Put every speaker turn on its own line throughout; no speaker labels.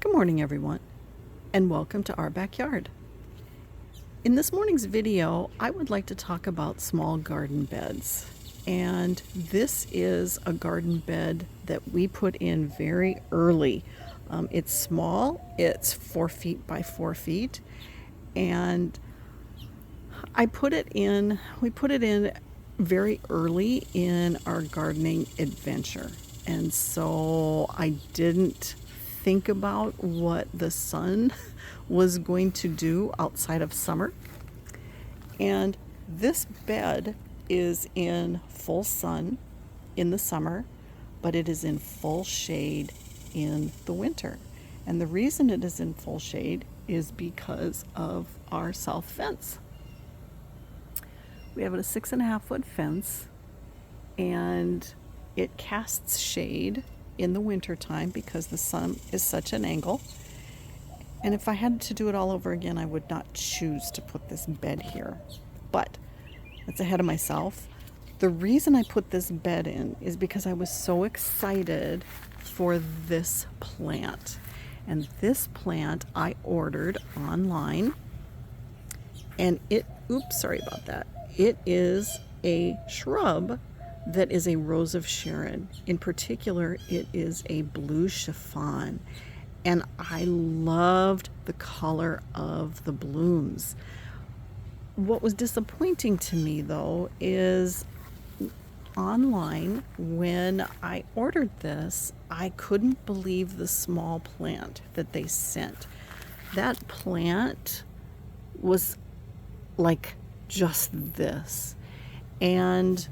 Good morning, everyone, and welcome to our backyard. In this morning's video, I would like to talk about small garden beds. And this is a garden bed that we put in very early. It's small, it's 4 feet by 4 feet, and we put it in very early in our gardening adventure. And so I didn't think about what the sun was going to do outside of summer. And this bed is in full sun in the summer, but it is in full shade in the winter. And the reason it is in full shade is because of our south fence. We have a 6.5-foot fence, and it casts shade in the winter time because the sun is such an angle. And if I had to do it all over again, I would not choose to put this bed here. But that's ahead of myself. The reason I put this bed in is because I was so excited for this plant. And this plant I ordered online. And it is a shrub that is a rose of Sharon. In particular, it is a blue chiffon. And I loved the color of the blooms. What was disappointing to me, though, is online when I ordered this, I couldn't believe the small plant that they sent. That plant was like just this. And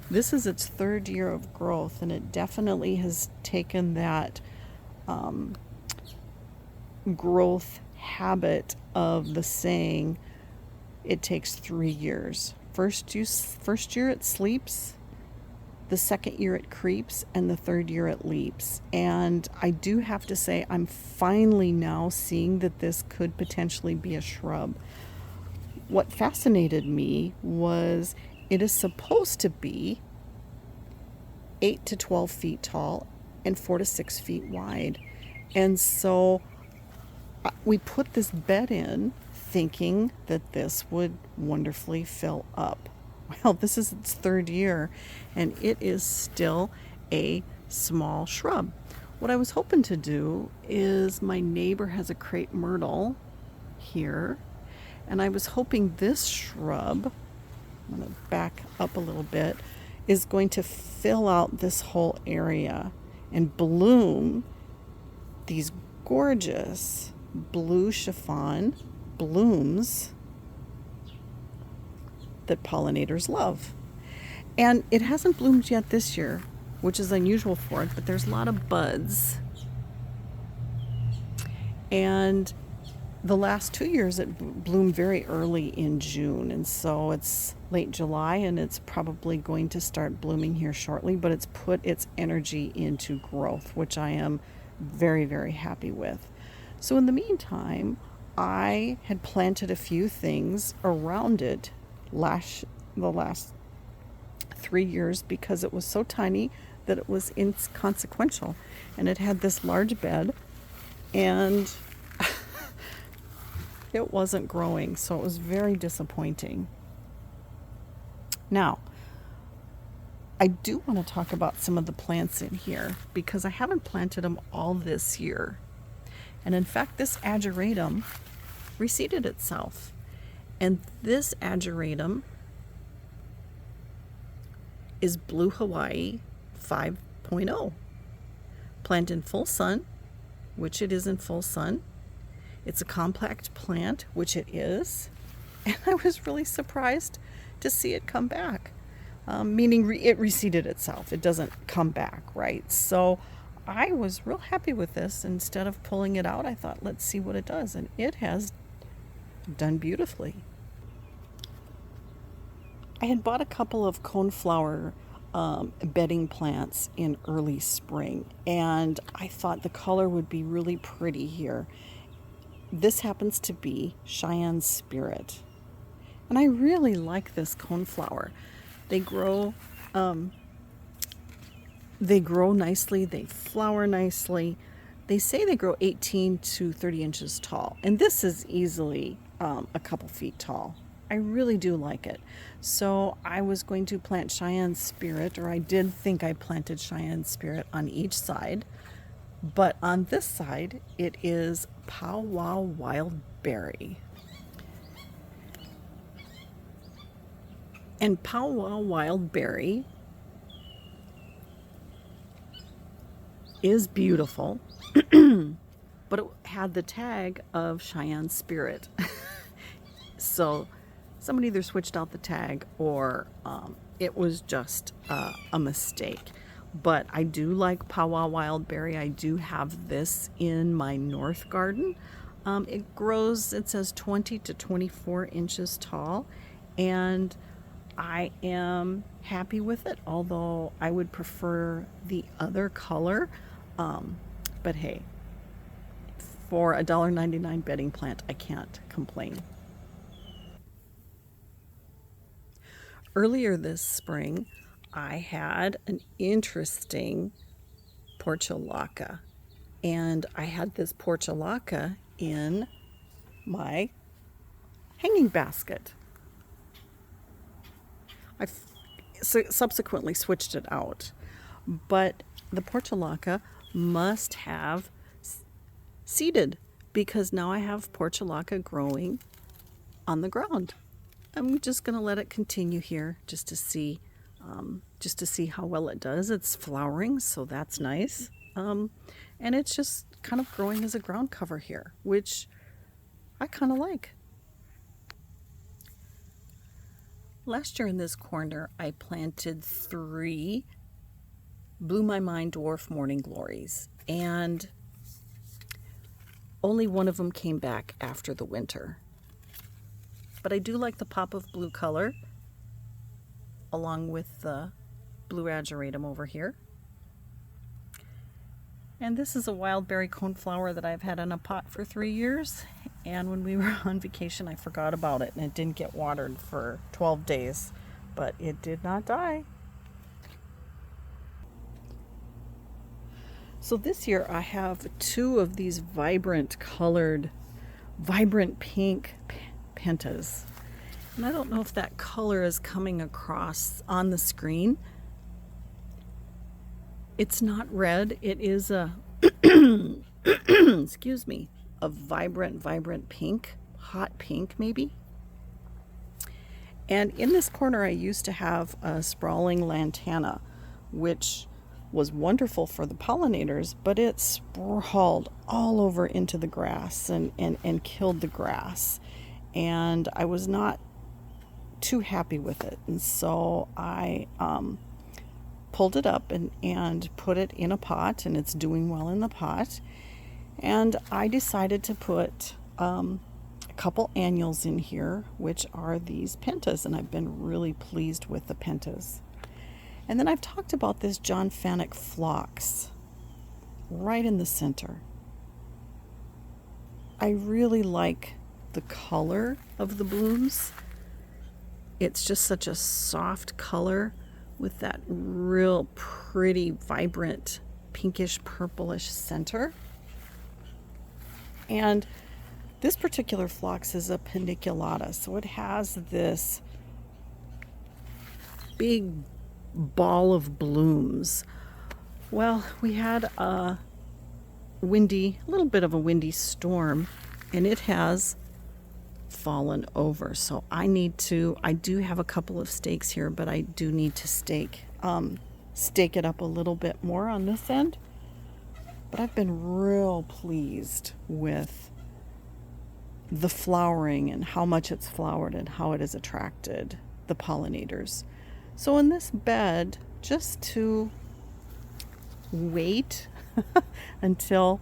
this is its 3rd year of growth, and it definitely has taken that growth habit of the saying, it takes 3 years. First year it sleeps, the 2nd year it creeps, and the 3rd year it leaps. And I do have to say, I'm finally now seeing that this could potentially be a shrub. What fascinated me was it is supposed to be 8 to 12 feet tall and 4 to 6 feet wide. And so we put this bed in thinking that this would wonderfully fill up. Well, this is its 3rd year, and it is still a small shrub. What I was hoping to do is, my neighbor has a crepe myrtle here, and I was hoping this shrub, I'm going to back up a little bit, is going to fill out this whole area and bloom these gorgeous blue chiffon blooms that pollinators love. And it hasn't bloomed yet this year, which is unusual for it, but there's a lot of buds. And the last 2 years it bloomed very early in June, and so it's late July, and it's probably going to start blooming here shortly, but it's put its energy into growth, which I am very, very happy with. So in the meantime, I had planted a few things around it the last 3 years because it was so tiny that it was inconsequential, and it had this large bed, and it wasn't growing, so it was very disappointing. Now, I do want to talk about some of the plants in here because I haven't planted them all this year. And in fact, this ageratum reseeded itself. And this ageratum is Blue Hawaii 5.0. Plant in full sun, which it is in full sun. It's a compact plant, which it is. And I was really surprised to see it come back. Meaning it reseeded itself. It doesn't come back, right? So I was real happy with this. Instead of pulling it out, I thought, let's see what it does. And it has done beautifully. I had bought a couple of coneflower bedding plants in early spring, and I thought the color would be really pretty here. This happens to be Cheyenne Spirit. And I really like this coneflower. They grow nicely, they flower nicely, They say they grow 18 to 30 inches tall, and this is easily a couple feet tall. I really do like it. So I was going to plant Cheyenne Spirit, or I did think I planted Cheyenne Spirit on each side, but on this side it is Powwow Wild Berry. And Powwow Wild Berry is beautiful, but it had the tag of Cheyenne Spirit. So somebody either switched out the tag or it was just a mistake. But I do like Powwow Wild Berry. I do have this in my north garden. It grows, it says 20 to 24 inches tall, and I am happy with it, although I would prefer the other color. But hey, for a $1.99 bedding plant, I can't complain. Earlier this spring, I had an interesting portulaca, and I had this portulaca in my hanging basket. I subsequently switched it out, but the portulaca must have seeded, because now I have portulaca growing on the ground. I'm just going to let it continue here just to see how well it does. It's flowering, so that's nice. And it's just kind of growing as a ground cover here, which I kind of like. Last year in this corner, I planted 3 Blew My Mind dwarf morning glories, and only one of them came back after the winter. But I do like the pop of blue color, along with the blue ageratum over here. And this is a wild berry coneflower that I've had in a pot for 3 years. And when we were on vacation, I forgot about it, and it didn't get watered for 12 days. But it did not die. So this year I have 2 of these vibrant pink pentas. And I don't know if that color is coming across on the screen. It's not red. It is a, excuse me, a vibrant pink, hot pink maybe. And in this corner I used to have a sprawling lantana, which was wonderful for the pollinators, but it sprawled all over into the grass and killed the grass. And I was not too happy with it. And so I pulled it up and put it in a pot, and it's doing well in the pot. And I decided to put a couple annuals in here, which are these pentas, and I've been really pleased with the pentas. And then I've talked about this John Fanick phlox right in the center. I really like the color of the blooms. It's just such a soft color with that real pretty, vibrant, pinkish, purplish center. And this particular phlox is a paniculata, so it has this big ball of blooms. Well, we had a little bit of a windy storm, and it has fallen over. So I do have a couple of stakes here, but I do need to stake it up a little bit more on this end. But I've been real pleased with the flowering and how much it's flowered and how it has attracted the pollinators. So in this bed, just to wait until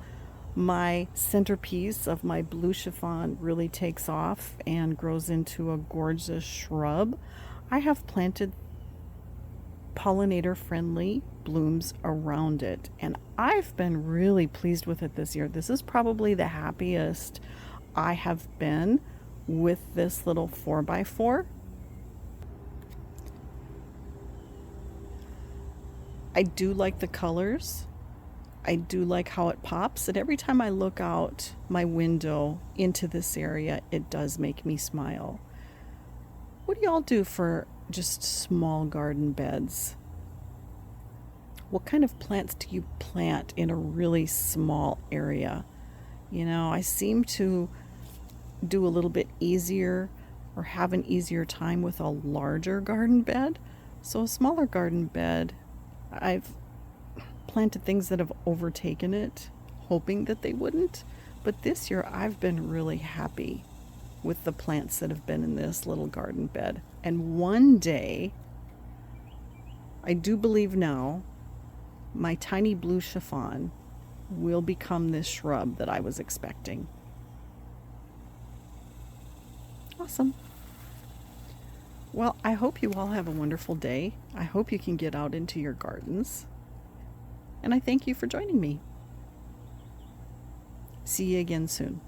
my centerpiece of my blue chiffon really takes off and grows into a gorgeous shrub, I have planted pollinator-friendly blooms around it. And I've been really pleased with it this year. This is probably the happiest I have been with this little 4x4. I do like the colors. I do like how it pops, and every time I look out my window into this area, it does make me smile. What do y'all do for just small garden beds? What kind of plants do you plant in a really small area? I seem to do a little bit easier or have an easier time with a larger garden bed. So a smaller garden bed, I've planted things that have overtaken it, hoping that they wouldn't. But this year I've been really happy with the plants that have been in this little garden bed. And one day, I do believe now, my tiny blue chiffon will become this shrub that I was expecting. Awesome. Well, I hope you all have a wonderful day. I hope you can get out into your gardens. And I thank you for joining me. See you again soon.